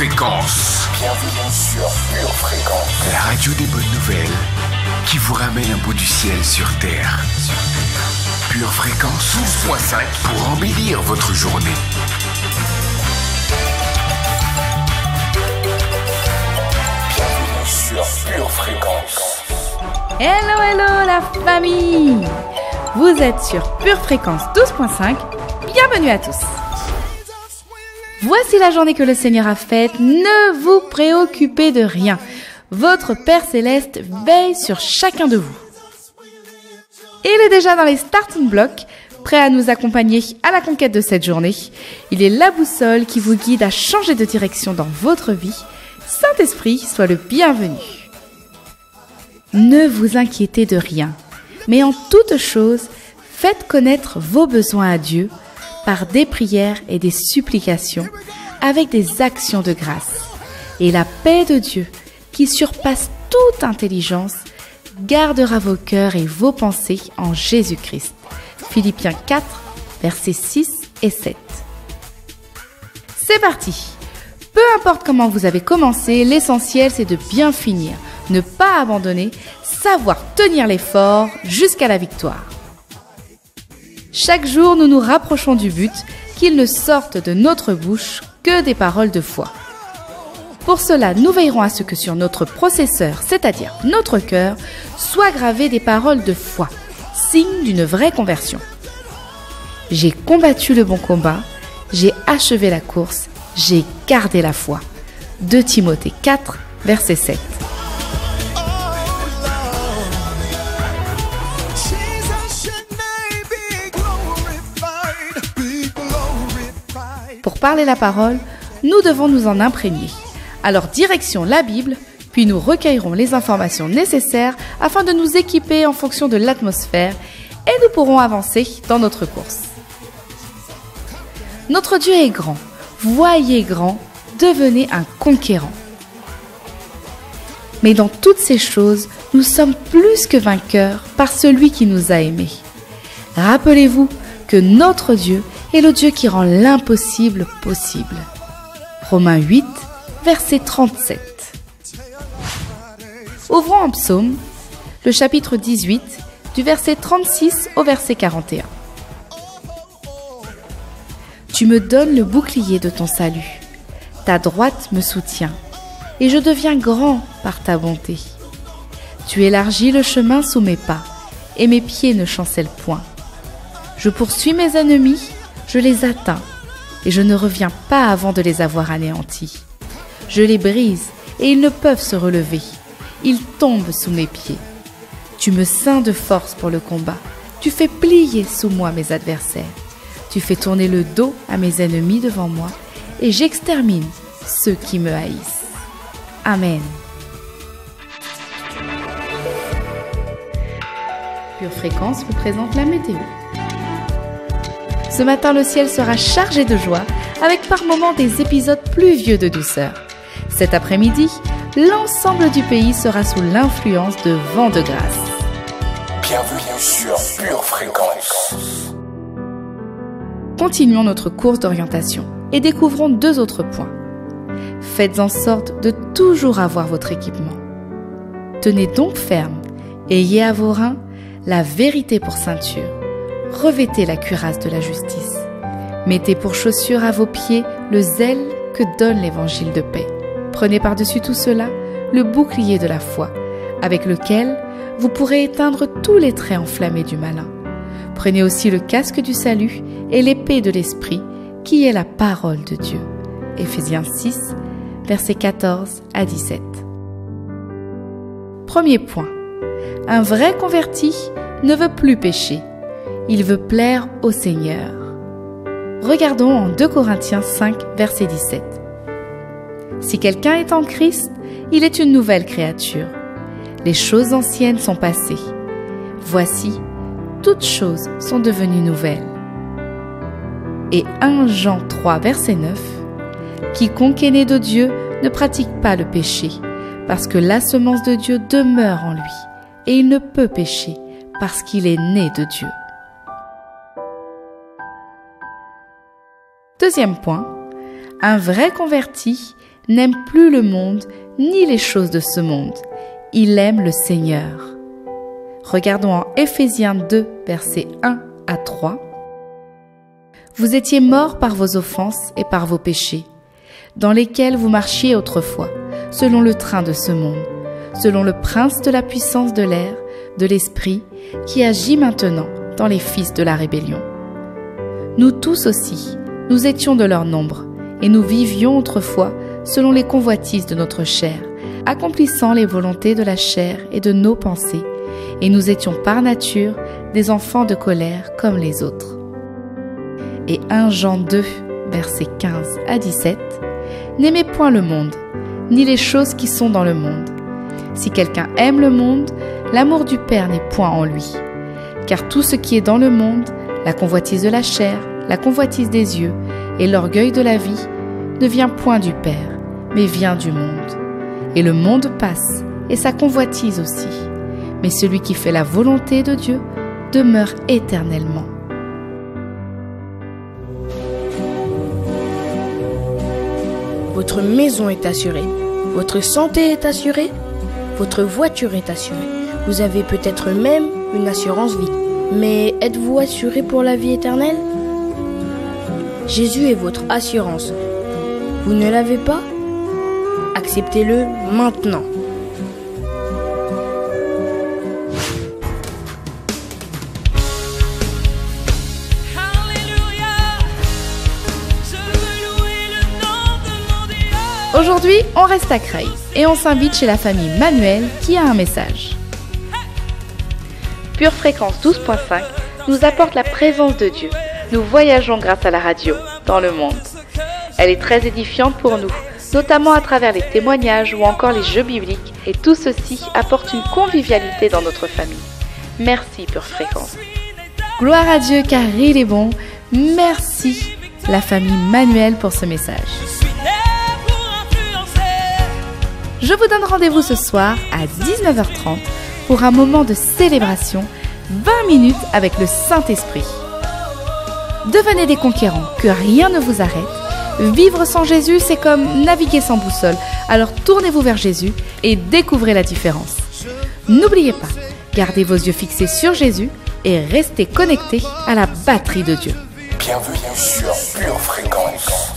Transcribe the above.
Fréquence. Bienvenue sur Pure Fréquence. La radio des bonnes nouvelles qui vous ramène un bout du ciel sur Terre. Pure Fréquence 12.5 pour embellir votre journée. Bienvenue sur Pure Fréquence. Hello, hello la famille! Vous êtes sur Pure Fréquence 12.5. Bienvenue à tous! Voici la journée que le Seigneur a faite. Ne vous préoccupez de rien. Votre Père Céleste veille sur chacun de vous. Et il est déjà dans les starting blocks, prêt à nous accompagner à la conquête de cette journée. Il est la boussole qui vous guide à changer de direction dans votre vie. Saint-Esprit, sois le bienvenu. Ne vous inquiétez de rien, mais en toute chose, faites connaître vos besoins à Dieu par des prières et des supplications, avec des actions de grâce. Et la paix de Dieu, qui surpasse toute intelligence, gardera vos cœurs et vos pensées en Jésus-Christ. Philippiens 4, versets 6 et 7. C'est parti! Peu importe comment vous avez commencé, l'essentiel c'est de bien finir, ne pas abandonner, savoir tenir l'effort jusqu'à la victoire. Chaque jour, nous nous rapprochons du but, qu'il ne sorte de notre bouche que des paroles de foi. Pour cela, nous veillerons à ce que sur notre processeur, c'est-à-dire notre cœur, soient gravées des paroles de foi, signe d'une vraie conversion. J'ai combattu le bon combat, j'ai achevé la course, j'ai gardé la foi. 2 Timothée 4, verset 7. Pour parler la parole, nous devons nous en imprégner. Alors direction la Bible, puis nous recueillerons les informations nécessaires afin de nous équiper en fonction de l'atmosphère et nous pourrons avancer dans notre course. Notre Dieu est grand. Voyez grand, devenez un conquérant. Mais dans toutes ces choses, nous sommes plus que vainqueurs par celui qui nous a aimés. Rappelez-vous que notre Dieu est le Dieu qui rend l'impossible possible. Romains 8, verset 37. Ouvrons en Psaume, le chapitre 18, du verset 36 au verset 41. Tu me donnes le bouclier de ton salut. Ta droite me soutient, et je deviens grand par ta bonté. Tu élargis le chemin sous mes pas, et mes pieds ne chancellent point. Je poursuis mes ennemis, je les atteins, et je ne reviens pas avant de les avoir anéantis. Je les brise, et ils ne peuvent se relever. Ils tombent sous mes pieds. Tu me ceins de force pour le combat. Tu fais plier sous moi mes adversaires. Tu fais tourner le dos à mes ennemis devant moi, et j'extermine ceux qui me haïssent. Amen. Pure Fréquence vous présente la météo. Ce matin, le ciel sera chargé de joie, avec par moments des épisodes pluvieux de douceur. Cet après-midi, l'ensemble du pays sera sous l'influence de vents de grâce. Bienvenue sur Pure Fréquence. Continuons notre course d'orientation et découvrons 2 autres points. Faites en sorte de toujours avoir votre équipement. Tenez donc ferme, ayez à vos reins la vérité pour ceinture. Revêtez la cuirasse de la justice. Mettez pour chaussure à vos pieds le zèle que donne l'évangile de paix. Prenez par-dessus tout cela le bouclier de la foi, avec lequel vous pourrez éteindre tous les traits enflammés du malin. Prenez aussi le casque du salut et l'épée de l'esprit, qui est la parole de Dieu. Éphésiens 6, versets 14 à 17. Premier point. Un vrai converti ne veut plus pécher. Il veut plaire au Seigneur. Regardons en 2 Corinthiens 5, verset 17. Si quelqu'un est en Christ, il est une nouvelle créature. Les choses anciennes sont passées. Voici, toutes choses sont devenues nouvelles. Et 1 Jean 3, verset 9. Quiconque est né de Dieu ne pratique pas le péché, parce que la semence de Dieu demeure en lui, et il ne peut pécher, parce qu'il est né de Dieu. Deuxième point, un vrai converti n'aime plus le monde ni les choses de ce monde. Il aime le Seigneur. Regardons en Éphésiens 2, versets 1 à 3. Vous étiez morts par vos offenses et par vos péchés, dans lesquels vous marchiez autrefois, selon le train de ce monde, selon le prince de la puissance de l'air, de l'esprit, qui agit maintenant dans les fils de la rébellion. Nous tous aussi, nous étions de leur nombre, et nous vivions autrefois selon les convoitises de notre chair, accomplissant les volontés de la chair et de nos pensées, et nous étions par nature des enfants de colère comme les autres. Et 1 Jean 2, versets 15 à 17, « N'aimez point le monde, ni les choses qui sont dans le monde. Si quelqu'un aime le monde, l'amour du Père n'est point en lui. Car tout ce qui est dans le monde, la convoitise de la chair, la convoitise des yeux et l'orgueil de la vie, ne vient point du Père, mais vient du monde. Et le monde passe, et sa convoitise aussi. Mais celui qui fait la volonté de Dieu demeure éternellement. » Votre maison est assurée, votre santé est assurée, votre voiture est assurée. Vous avez peut-être même une assurance vie. Mais êtes-vous assuré pour la vie éternelle? Jésus est votre assurance. Vous ne l'avez pas? Acceptez-le maintenant. Aujourd'hui, on reste à Creil et on s'invite chez la famille Manuel qui a un message. Pure Fréquence 12.5 nous apporte la présence de Dieu. Nous voyageons grâce à la radio dans le monde. Elle est très édifiante pour nous, notamment à travers les témoignages ou encore les jeux bibliques, et tout ceci apporte une convivialité dans notre famille. Merci Pure Fréquence. Gloire à Dieu car il est bon. Merci la famille Manuel pour ce message. Je vous donne rendez-vous ce soir à 19h30 pour un moment de célébration, 20 minutes avec le Saint-Esprit. Devenez des conquérants, que rien ne vous arrête. Vivre sans Jésus, c'est comme naviguer sans boussole. Alors tournez-vous vers Jésus et découvrez la différence. N'oubliez pas, gardez vos yeux fixés sur Jésus et restez connectés à la batterie de Dieu. Bienvenue sur Pure Fréquence.